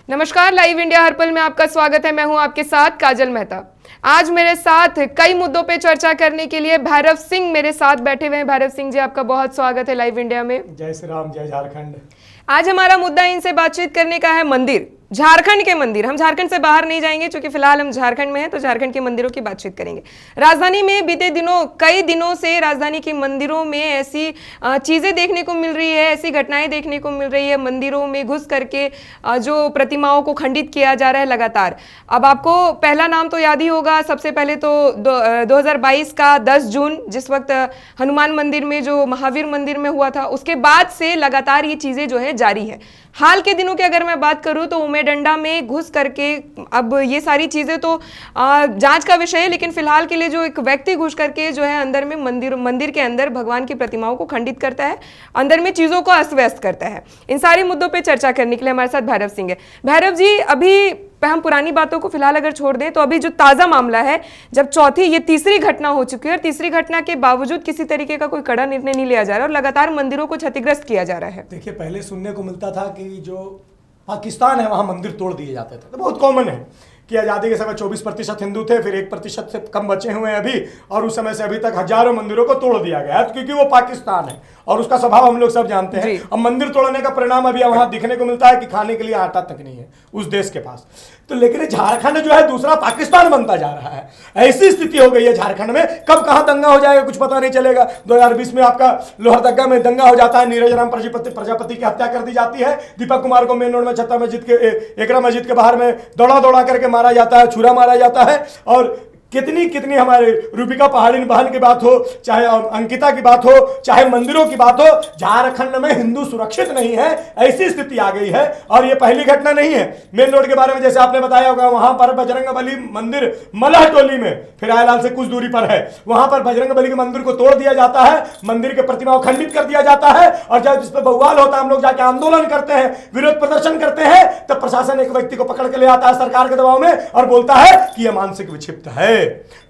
नमस्कार, live India हर पल में आपका स्वागत है। मैं हूं आपके साथ काजल मेहता। आज मेरे साथ कई मुद्दों पे चर्चा करने के लिए भैरव सिंह मेरे साथ बैठे हुए हैं। भैरव सिंह जी, आपका बहुत स्वागत है लाइव इंडिया में। जय श्री राम, जय झारखंड। आज हमारा मुद्दा इनसे बातचीत करने का है मंदिर, झारखंड के मंदिर। हम झारखंड से बाहर नहीं जाएंगे क्योंकि फिलहाल हम झारखंड में हैं, तो झारखंड के मंदिरों की बातचीत करेंगे। राजधानी में बीते दिनों कई दिनों से राजधानी के मंदिरों में ऐसी चीजें देखने को मिल रही है, ऐसी घटनाएं देखने को मिल रही है। मंदिरों में घुस करके जो प्रतिमाओं को खंडित किया जा रहा है लगातार। अब आपको पहला नाम तो याद ही होगा। सबसे पहले तो 2022 का 10 जून, जिस वक्त हनुमान मंदिर में जो महावीर मंदिर में हुआ था, उसके बाद से लगातार ये चीजें जो है जारी है। हाल के दिनों की अगर मैं बात करूं तो उमेडंडा में घुस करके, अब ये सारी चीजें तो जांच का विषय है, लेकिन फिलहाल के लिए जो एक व्यक्ति घुस करके जो है अंदर में मंदिर के अंदर भगवान की प्रतिमाओं को खंडित करता है, अंदर में चीजों को अस्त व्यस्त करता है। इन सारे मुद्दों पे चर्चा करने के लिए हमारे साथ भैरव सिंह है। भैरव जी, अभी हम पुरानी बातों को फिलहाल अगर छोड़ दें तो अभी जो ताजा मामला है, जब ये तीसरी घटना हो चुकी है और तीसरी घटना के बावजूद किसी तरीके का कोई कड़ा निर्णय नहीं लिया जा रहा है और लगातार मंदिरों को क्षतिग्रस्त किया जा रहा है। देखिए, पहले सुनने को मिलता था कि जो पाकिस्तान है वहां मंदिर तोड़ दिए जाते थे, तो बहुत कॉमन है कि आज़ादी के समय 24% हिंदू थे, फिर 1% से कम बचे हुए हैं अभी, और उस समय से अभी तक हजारों मंदिरों को तोड़ दिया गया है, क्योंकि वो पाकिस्तान है और उसका स्वभाव हम लोग सब जानते हैं। अब मंदिर तोड़ने का परिणाम अभी वहां दिखने को मिलता है कि खाने के लिए आटा तक नहीं है उस देश के पास। तो लेकिन झारखंड जो है दूसरा पाकिस्तान बनता जा रहा है। ऐसी स्थिति हो गई है झारखंड में, कब कहां दंगा हो जाएगा कुछ पता नहीं चलेगा। 2020 में आपका लोहरदगा में दंगा हो जाता है, नीरज राम प्रजापति की हत्या कर दी जाती है, दीपक कुमार को मेन रोड में छत्ता मस्जिद के एकरा मस्जिद के बाहर में दौड़ा करके मारा जाता है, छुरा मारा जाता है। और कितनी हमारे रूबिका पहाड़ी बहन की बात हो, चाहे अंकिता की बात हो, चाहे मंदिरों की बात हो, झारखंड में हिंदू सुरक्षित नहीं है, ऐसी स्थिति आ गई है। और ये पहली घटना नहीं है। मेन रोड के बारे में जैसे आपने बताया होगा, वहां पर बजरंगबली मंदिर मलह टोली में फिरायलाल से कुछ दूरी पर है, वहां पर बजरंगबली के मंदिर को तोड़ दिया जाता है, मंदिर के प्रतिमाओं खंडित कर दिया जाता है। और जब इस पर बवाल होता है, हम लोग जाके आंदोलन करते हैं, विरोध प्रदर्शन करते हैं, तब प्रशासन एक व्यक्ति को पकड़ के ले आता है सरकार के दबाव में और बोलता है कि यह मानसिक विक्षिप्त है।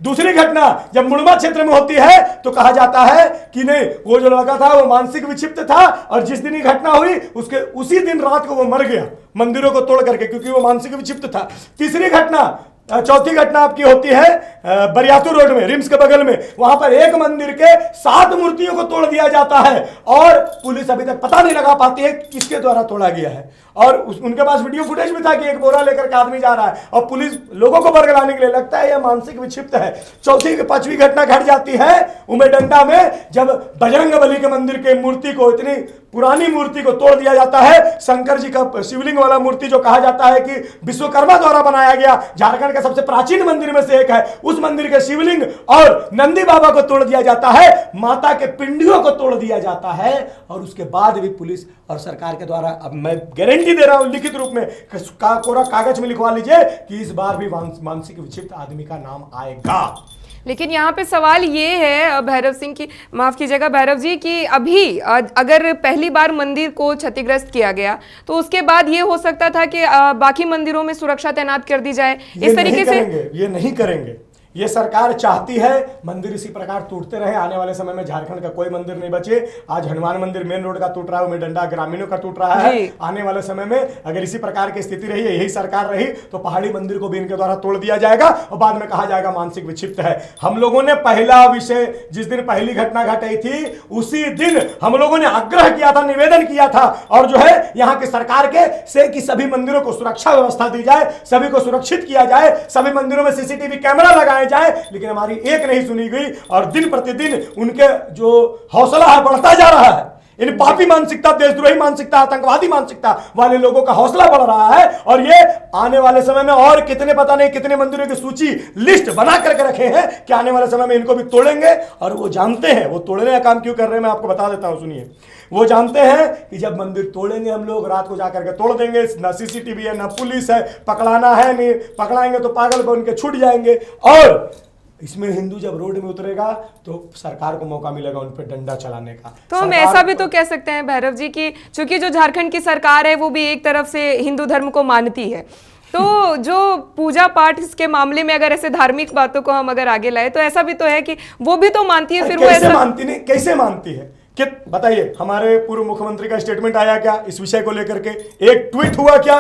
दूसरी घटना जब मुड़मा क्षेत्र में होती है तो कहा जाता है कि नहीं, वो जो लड़का था वो मानसिक विक्षिप्त था, और जिस दिन ये घटना हुई उसके उसी दिन रात को वो मर गया मंदिरों को तोड़ करके, क्योंकि वो मानसिक विक्षिप्त था। तीसरी घटना, चौथी घटना आपकी होती है बरियातू रोड में, रिम्स के बगल में। वहां पर एक मंदिर के 7 मूर्तियों को तोड़ दिया जाता है और पुलिस अभी तक पता नहीं लगा पाती है किसके द्वारा तोड़ा गया है। और उनके पास वीडियो फुटेज भी था कि एक बोरा लेकर के आदमी जा रहा है और पुलिस लोगों को बरगलाने के लिए, लगता है यह मानसिक विक्षिप्त है। चौथी पांचवी घटना घट जाती है उमेडंडा में, जब बजरंगबली के मंदिर के मूर्ति को, इतनी पुरानी मूर्ति को तोड़ दिया जाता है। शंकर जी का शिवलिंग वाला मूर्ति जो कहा जाता है कि विश्वकर्मा द्वारा बनाया गया, झारखंड का सबसे प्राचीन मंदिर में से एक है, उस मंदिर के शिवलिंग और नंदी बाबा को तोड़ दिया जाता है, माता के पिंडियों को तोड़ दिया जाता है। और उसके बाद भी पुलिस और सरकार के द्वारा, अब मैं गारंटी दे रहा हूं लिखित रूप में, कोरा कागज में लिखवा लीजिए कि इस बार भी मानसिक विक्षिप्त आदमी का नाम आएगा। लेकिन यहाँ पे सवाल ये है भैरव सिंह की, माफ कीजिएगा भैरव जी, कि अभी अगर पहली बार मंदिर को क्षतिग्रस्त किया गया तो उसके बाद ये हो सकता था कि बाकी मंदिरों में सुरक्षा तैनात कर दी जाए इस तरीके से। ये नहीं करेंगे। ये सरकार चाहती है मंदिर इसी प्रकार टूटते रहे। आने वाले समय में झारखंड का कोई मंदिर नहीं बचे। आज हनुमान मंदिर मेन रोड का टूट रहा है, उमेडंडा ग्रामीणों का टूट रहा है। आने वाले समय में अगर इसी प्रकार की स्थिति रही, यही सरकार रही, तो पहाड़ी मंदिर को भी इनके द्वारा तोड़ दिया जाएगा और बाद में कहा जाएगा मानसिक विक्षिप्त है। हम लोगों ने पहला विषय, जिस दिन पहली घटना घटी थी, उसी दिन हम लोगों ने आग्रह किया था, निवेदन किया था, और जो है यहाँ की सरकार के से कि सभी मंदिरों को सुरक्षा व्यवस्था दी जाए, सभी को सुरक्षित किया जाए, सभी मंदिरों में सीसीटीवी कैमरा लगाए जाए। लेकिन हमारी एक नहीं सुनी गई और दिन प्रतिदिन उनके जो हौसला है बढ़ता जा रहा है। इन पापी मानसिकता, देशद्रोही मानसिकता, आतंकवादी मानसिकता वाले लोगों का हौसला बढ़ रहा है। और ये आने वाले समय में और कितने, पता नहीं कितने मंदिरों की सूची लिस्ट बना करके रखे हैं कि आने वाले समय में इनको भी तोड़ेंगे। और वो जानते हैं वो तोड़ने का काम क्यों कर रहे हैं, मैं आपको बता देता हूं, सुनिए। वो जानते हैं कि जब मंदिर तोड़ेंगे हम लोग, रात को जाकर के तोड़ देंगे, ना सीसीटीवी है ना पुलिस है, पकड़ाना है नहीं, पकड़ाएंगे तो पागल बन के छूट जाएंगे। और इसमें हिंदू जब रोड में उतरेगा तो सरकार को मौका मिलेगा उन पर डंडा चलाने का। तो हम ऐसा भी तो कह सकते हैं भैरव जी कि चूंकि जो झारखंड की सरकार है वो भी एक तरफ से हिंदू धर्म को मानती है, तो जो पूजा पाठ के मामले में अगर ऐसे धार्मिक बातों को हम अगर आगे लाए तो ऐसा भी तो है कि वो भी तो मानती है। फिर वो ऐसा मानती नहीं, कैसे मानती है कि बताइए, हमारे पूर्व मुख्यमंत्री का स्टेटमेंट आया क्या इस विषय को लेकर के? एक ट्वीट हुआ क्या?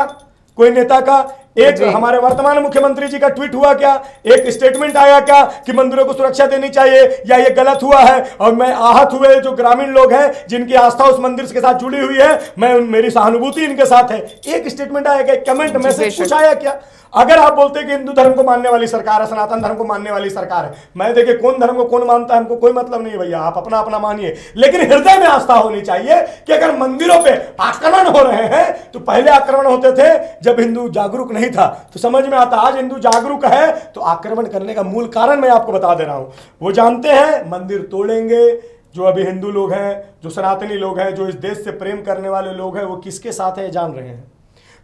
कोई नेता का एक हमारे वर्तमान मुख्यमंत्री जी का ट्वीट हुआ क्या, एक स्टेटमेंट आया क्या कि मंदिरों को सुरक्षा देनी चाहिए, या ये गलत हुआ है? और मैं आहत हुए जो ग्रामीण लोग हैं जिनकी आस्था उस मंदिर के साथ जुड़ी हुई है, मेरी सहानुभूति इनके साथ है। एक स्टेटमेंट आया क्या, कमेंट मैसेज कुछ आया क्या? अगर आप बोलते हैं कि हिंदू धर्म को मानने वाली सरकार है, सनातन धर्म को मानने वाली सरकार है, मैं देखिए कौन धर्म को कौन मानता है हमको कोई मतलब नहीं भैया, आप अपना अपना मानिए, लेकिन हृदय में आस्था होनी चाहिए कि अगर मंदिरों पे आक्रमण हो रहे हैं, तो पहले आक्रमण होते थे जब हिंदू जागरूक नहीं था, तो समझ में आता। आज हिंदू जागरूक है तो आक्रमण करने का मूल कारण मैं आपको बता दे रहा हूं। वो जानते हैं मंदिर तोड़ेंगे, जो अभी हिंदू लोग हैं, जो सनातनी लोग हैं, जो इस देश से प्रेम करने वाले लोग हैं, वो किसके साथ है जान रहे हैं।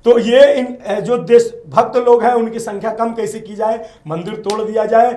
तो ये इन जो देशभक्त लोग हैं उनकी संख्या कम कैसे की जाए, मंदिर तोड़ दिया जाए,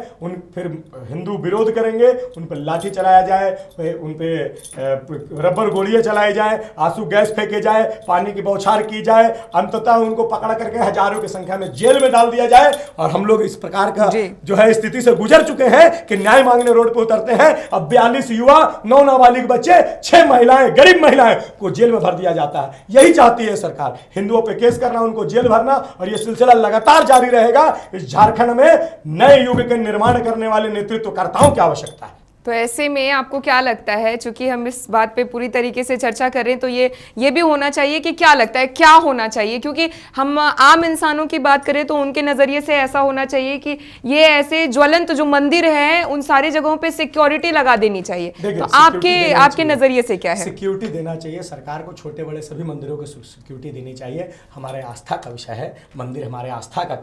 फिर हिंदू विरोध करेंगे, उन पर लाठी चलाया जाए, उन पर रबर गोलियां चलाई जाए, आंसू गैस फेंके जाए, पानी की बौछार की जाए, अंततः उनको पकड़ करके हजारों की संख्या में जेल में डाल दिया जाए। और हम लोग इस प्रकार का जो है स्थिति से गुजर चुके हैं कि न्याय मांगने रोड पर उतरते हैं। अब 42 युवा, 9 नाबालिग बच्चे, 6 महिलाएं, गरीब महिलाएं को जेल में भर दिया जाता है। यही चाहती है सरकार, हिंदुओं पे केस करना, उनको जेल भरना, और यह सिलसिला लगातार जारी रहेगा। इस झारखंड में नए युग के निर्माण करने वाले नेतृत्वकर्ताओं की आवश्यकता है। तो ऐसे में आपको क्या लगता है, चूंकि हम इस बात पे पूरी तरीके से चर्चा कर रहे हैं, तो ये भी होना चाहिए कि क्या लगता है क्या होना चाहिए, क्योंकि हम आम इंसानों की बात करें तो उनके नज़रिए से ऐसा होना चाहिए कि ये ऐसे ज्वलंत जो मंदिर हैं उन सारी जगहों पे सिक्योरिटी लगा देनी चाहिए। तो आपके नज़रिए से क्या है? सिक्योरिटी देना चाहिए सरकार को, छोटे बड़े सभी मंदिरों को सिक्योरिटी देनी चाहिए। हमारे आस्था का विषय है, मंदिर हमारे आस्था का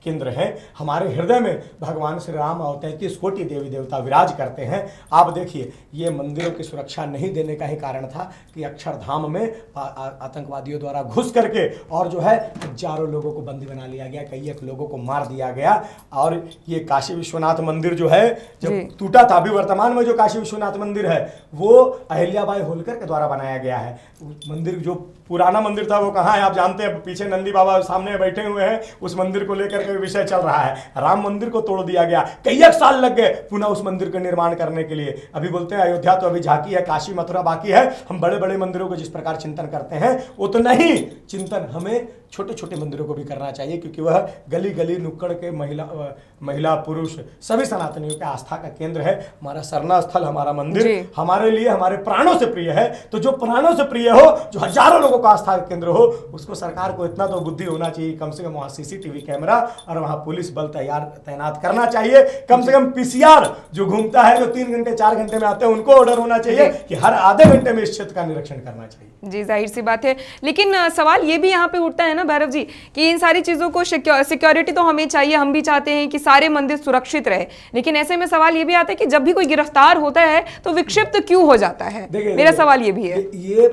केंद्र है। हमारे हृदय में भगवान श्री राम और 33 कोटि देवी देवता विराज करते हैं। आप देखिए, ये मंदिरों की सुरक्षा नहीं देने का ही कारण था कि अक्षरधाम में आतंकवादियों द्वारा घुस करके और जो है हजारों लोगों को बंदी बना लिया गया, कई एक लोगों को मार दिया गया। और ये काशी विश्वनाथ मंदिर जो है जब टूटा था, अभी वर्तमान में जो काशी विश्वनाथ मंदिर है वो अहिल्याबाई होलकर के द्वारा बनाया गया है। मंदिर जो पुराना मंदिर था वो कहाँ है आप जानते हैं, पीछे नंदी बाबा सामने बैठे हुए हैं, उस मंदिर को लेकर के विषय चल रहा है। राम मंदिर को तोड़ दिया गया, कई एक साल लग गए पुनः उस मंदिर का निर्माण करने के लिए। अभी बोलते हैं अयोध्या तो अभी झांकी है, काशी मथुरा बाकी है। हम बड़े बड़े मंदिरों को जिस प्रकार चिंतन करते हैं वो तो नहीं, चिंतन हमें छोटे छोटे मंदिरों को भी करना चाहिए, क्योंकि वह गली गली नुक्कड़ के महिला पुरुष सभी सनातनियों के आस्था का केंद्र है। हमारा सरना स्थल, हमारा मंदिर हमारे लिए हमारे प्राणों से प्रिय है। तो जो प्राणों से प्रिय हो, जो हजारों लोगों का आस्था का केंद्र हो, उसको सरकार को इतना तो बुद्धि होना चाहिए, कम से कम वहाँ CCTV कैमरा और वहाँ पुलिस बल तैनात करना चाहिए। कम से कम PCR जो घूमता है, जो 3 घंटे 4 घंटे में आते हैं, उनको ऑर्डर होना चाहिए कि हर आधे घंटे में इस क्षेत्र का निरीक्षण करना चाहिए। जी, जाहिर सी बात है। लेकिन सवाल ये भी यहाँ पे उठता है ना भैरव जी कि इन सारी चीज़ों को सिक्योरिटी तो हमें चाहिए, हम भी चाहते हैं कि सारे मंदिर सुरक्षित रहे, लेकिन ऐसे में सवाल ये भी आता है कि जब भी कोई गिरफ्तार होता है तो विक्षिप्त क्यों हो जाता है? मेरा सवाल ये भी है। ये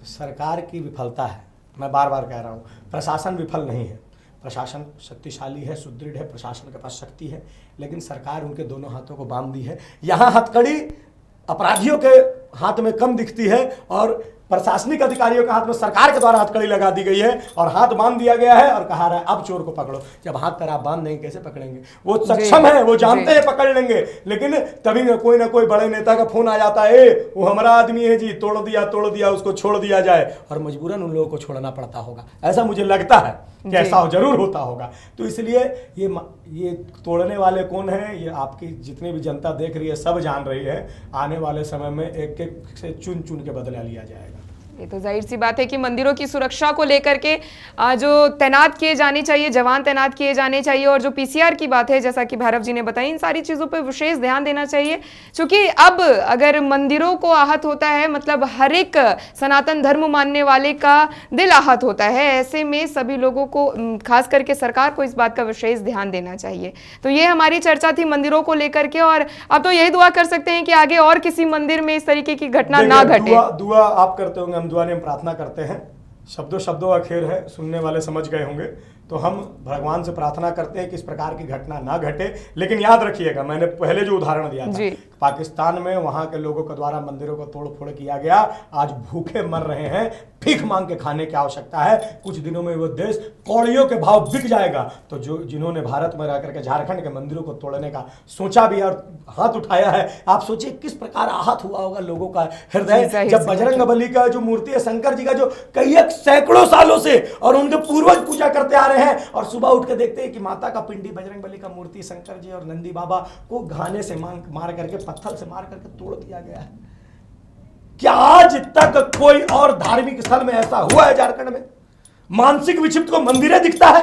सरकार की विफलता है, मैं बार बार कह रहा हूँ। प्रशासन विफल नहीं है, प्रशासन शक्तिशाली है, सुदृढ़ है, प्रशासन के पास शक्ति है, लेकिन सरकार उनके दोनों हाथों को बांध दी है। यहाँ हथकड़ी अपराधियों के हाथ में कम दिखती है और प्रशासनिक अधिकारियों के हाथ में सरकार के द्वारा हथकड़ी लगा दी गई है और हाथ बांध दिया गया है और कहा रहा है अब चोर को पकड़ो। जब हाथ पर आप बांध नहीं कैसे पकड़ेंगे? वो सक्षम है, वो जानते हैं पकड़ लेंगे, लेकिन तभी ना कोई बड़े नेता का फोन आ जाता है, वो हमारा आदमी है जी, तोड़ दिया उसको छोड़ दिया जाए, और मजबूरन उन लोगों को छोड़ना पड़ता होगा। ऐसा मुझे लगता है कि ऐसा जरूर होता होगा। तो इसलिए ये तोड़ने वाले कौन हैं, ये आपकी जितनी भी जनता देख रही है सब जान रही है। आने वाले समय में एक एक से चुन चुन के बदला लिया जाएगा। ये तो जाहिर सी बात है कि मंदिरों की सुरक्षा को लेकर के जो तैनात किए जाने चाहिए, जवान तैनात किए जाने चाहिए, और जो PCR की बात है जैसा कि भैरव जी ने बताई, इन सारी चीज़ों पर विशेष ध्यान देना चाहिए। क्योंकि अब अगर मंदिरों को आहत होता है, मतलब हर एक सनातन धर्म मानने वाले का दिल आहत होता है। ऐसे में सभी लोगों को, खास करके सरकार को, इस बात का विशेष ध्यान देना चाहिए। तो ये हमारी चर्चा थी मंदिरों को लेकर के, और अब तो यही दुआ कर सकते हैं कि आगे और किसी मंदिर में इस तरीके की घटना ना घटे। दुआ आप करते होंगे, हम दुआ नहीं, हम प्रार्थना करते हैं। शब्दों का खेल है, सुनने वाले समझ गए होंगे। तो हम भगवान से प्रार्थना करते हैं कि इस प्रकार की घटना ना घटे। लेकिन याद रखिएगा, मैंने पहले जो उदाहरण दिया था, पाकिस्तान में वहां के लोगों के द्वारा मंदिरों को तोड़ फोड़ किया गया, आज भूखे मर रहे हैं, भीख मांग के खाने की आवश्यकता है। कुछ दिनों में वो देश कौड़ियों के भाव बिक जाएगा। तो जिन्होंने भारत में रह करके झारखंड के मंदिरों को तोड़ने का सोचा भी और हाथ उठाया है, आप सोचिए किस प्रकार आहत हुआ होगा लोगों का हृदय जब बजरंग बली का जो मूर्ति है, शंकर जी का जो कई सैकड़ों सालों से और उनके पूर्वज पूजा करते आ रहे हैं, और सुबह उठ के देखते हैं कि माता का पिंडी, बजरंग बली का मूर्ति, शंकर जी और नंदी बाबा को घाने से मार करके, पत्थर से मार करके तोड़ दिया गया है। क्या आज तक कोई और धार्मिक स्थल में ऐसा हुआ है झारखंड में? मानसिक विक्षिप्त को मंदिरें दिखता है,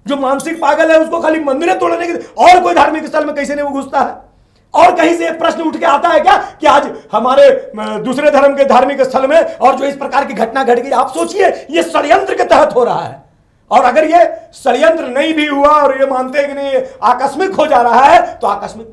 जो मानसिक पागल है उसको खाली मंदिरें तोड़ने की, और कोई धार्मिक स्थल में कैसे नहीं वो घुसता है? और कहीं से प्रश्न उठ के आता है क्या कि आज हमारे दूसरे धर्म के धार्मिक स्थल में और जो इस प्रकार की घटना घट गई, आप सोचिए ये षड्यंत्र के तहत हो रहा है। और अगर ये षड्यंत्र नहीं भी हुआ और ये मानते हैं कि नहीं आकस्मिक हो जा रहा है, तो आकस्मिक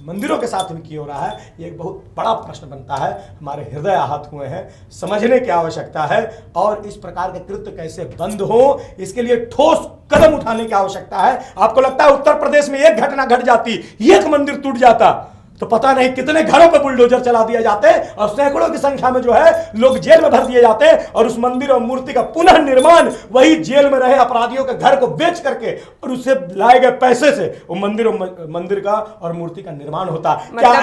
मंदिरों के साथ में क्यों हो रहा है? ये एक बहुत बड़ा प्रश्न बनता है। हमारे हृदय आहत हुए हैं, समझने की आवश्यकता है, और इस प्रकार के कृत्य कैसे बंद हो, इसके लिए ठोस कदम उठाने की आवश्यकता है। आपको लगता है उत्तर प्रदेश में एक घटना घट जाती, एक मंदिर टूट जाता, तो पता नहीं कितने घरों पर बुलडोजर चला दिया जाते और सैकड़ों की संख्या में जो है लोग जेल में भर दिए जाते, और उस मंदिर और मूर्ति का पुनः निर्माण वही जेल में रहे अपराधियों के घर को बेच करके और उससे लाए गए पैसे से वो मंदिर का और मूर्ति का निर्माण होता। क्या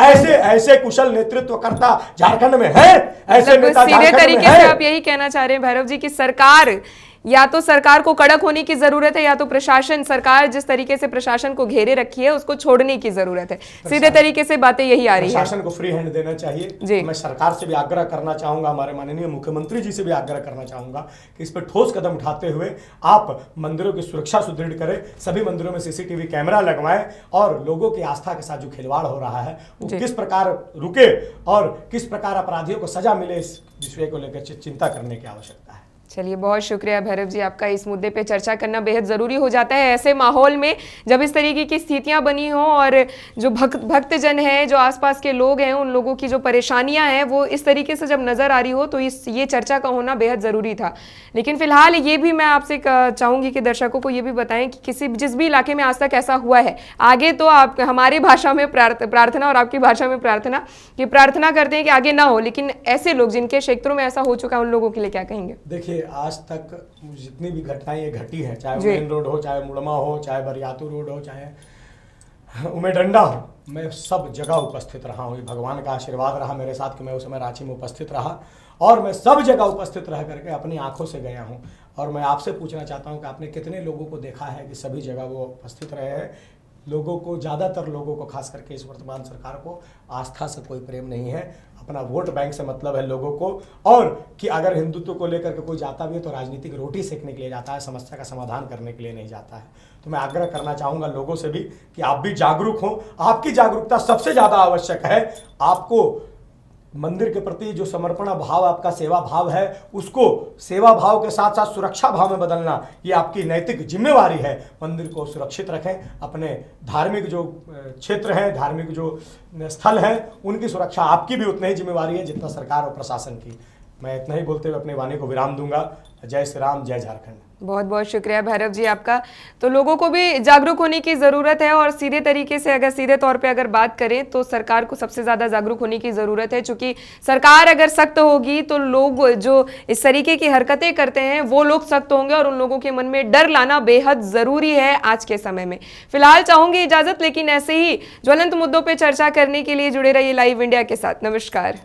ऐसे कुशल नेतृत्वकर्ता झारखंड में है? ऐसे नेता सीधे तरीके से आप यही कहना चाह रहे हैं भैरव जी की सरकार, या तो सरकार को कड़क होने की जरूरत है, या तो प्रशासन, सरकार जिस तरीके से प्रशासन को घेरे रखी है उसको छोड़ने की जरूरत है। सीधे तरीके से बातें यही आ रही है। प्रशासन को फ्री हैंड देना चाहिए। मैं सरकार से भी आग्रह करना चाहूंगा, हमारे माननीय मुख्यमंत्री जी से भी आग्रह करना चाहूंगा कि इस पर ठोस कदम उठाते हुए आप मंदिरों की सुरक्षा सुदृढ़ करें, सभी मंदिरों में सीसीटीवी कैमरा लगवाएं, और लोगों की आस्था के साथ जो खिलवाड़ हो रहा है वो किस प्रकार रुके और किस प्रकार अपराधियों को सजा मिले, इस विषय को लेकर चिंता करने की आवश्यकता है। चलिए, बहुत शुक्रिया भैरव जी, आपका इस मुद्दे पे चर्चा करना बेहद ज़रूरी हो जाता है ऐसे माहौल में जब इस तरीके की स्थितियां बनी हों, और जो भक्तजन हैं, जो आसपास के लोग हैं, उन लोगों की जो परेशानियां हैं वो इस तरीके से जब नज़र आ रही हो, तो ये चर्चा का होना बेहद ज़रूरी था। लेकिन फिलहाल ये भी मैं आपसे चाहूँगी कि दर्शकों को ये भी बताएं कि जिस भी इलाके में आज तक ऐसा हुआ है, आगे तो आप हमारी भाषा में प्रार्थना और आपकी भाषा में प्रार्थना करते हैं कि आगे ना हो, लेकिन ऐसे लोग जिनके क्षेत्रों में ऐसा हो चुका है उन लोगों के लिए क्या कहेंगे? देखिए, आज तक जितनी भी घटनाएं ये घटी है, चाहे मेन रोड हो, चाहे मुड़मा हो, चाहे बरियातू रोड हो, चाहे उमेडंडा हो, मैं सब जगह उपस्थित रहा हूँ। भगवान का आशीर्वाद रहा मेरे साथ कि मैं उस समय रांची में उपस्थित रहा, और मैं सब जगह उपस्थित रह करके अपनी आंखों से गया हूँ। और मैं आपसे पूछना चाहता हूँ कि आपने कितने लोगों को देखा है कि सभी जगह वो उपस्थित रहे हैं। लोगों को, ज़्यादातर लोगों को, खास करके इस वर्तमान सरकार को आस्था से कोई प्रेम नहीं है, अपना वोट बैंक से मतलब है लोगों को, और कि अगर हिंदुत्व को लेकर के कोई जाता भी है तो राजनीतिक रोटी सेकने के लिए जाता है, समस्या का समाधान करने के लिए नहीं जाता है। तो मैं आग्रह करना चाहूँगा लोगों से भी कि आप भी जागरूक हों। आपकी जागरूकता सबसे ज़्यादा आवश्यक है। आपको मंदिर के प्रति जो समर्पण भाव, आपका सेवा भाव है, उसको सेवा भाव के साथ साथ सुरक्षा भाव में बदलना, ये आपकी नैतिक जिम्मेवारी है। मंदिर को सुरक्षित रखें, अपने धार्मिक जो क्षेत्र हैं, धार्मिक जो स्थल हैं, उनकी सुरक्षा आपकी भी उतनी ही जिम्मेवारी है जितना सरकार और प्रशासन की। मैं इतना ही बोलते हुए अपनी वाणी को विराम दूंगा। जय श्री राम, जय झारखंड। बहुत बहुत शुक्रिया भैरव जी आपका। तो लोगों को भी जागरूक होने की ज़रूरत है, और सीधे तरीके से अगर सीधे तौर पे अगर बात करें तो सरकार को सबसे ज़्यादा जागरूक होने की ज़रूरत है, क्योंकि सरकार अगर सख्त होगी तो लोग जो इस तरीके की हरकतें करते हैं वो लोग सख्त होंगे, और उन लोगों के मन में डर लाना बेहद ज़रूरी है आज के समय में। फिलहाल चाहूँगी इजाज़त, लेकिन ऐसे ही ज्वलंत मुद्दों पर चर्चा करने के लिए जुड़े रहिए लाइव इंडिया के साथ। नमस्कार।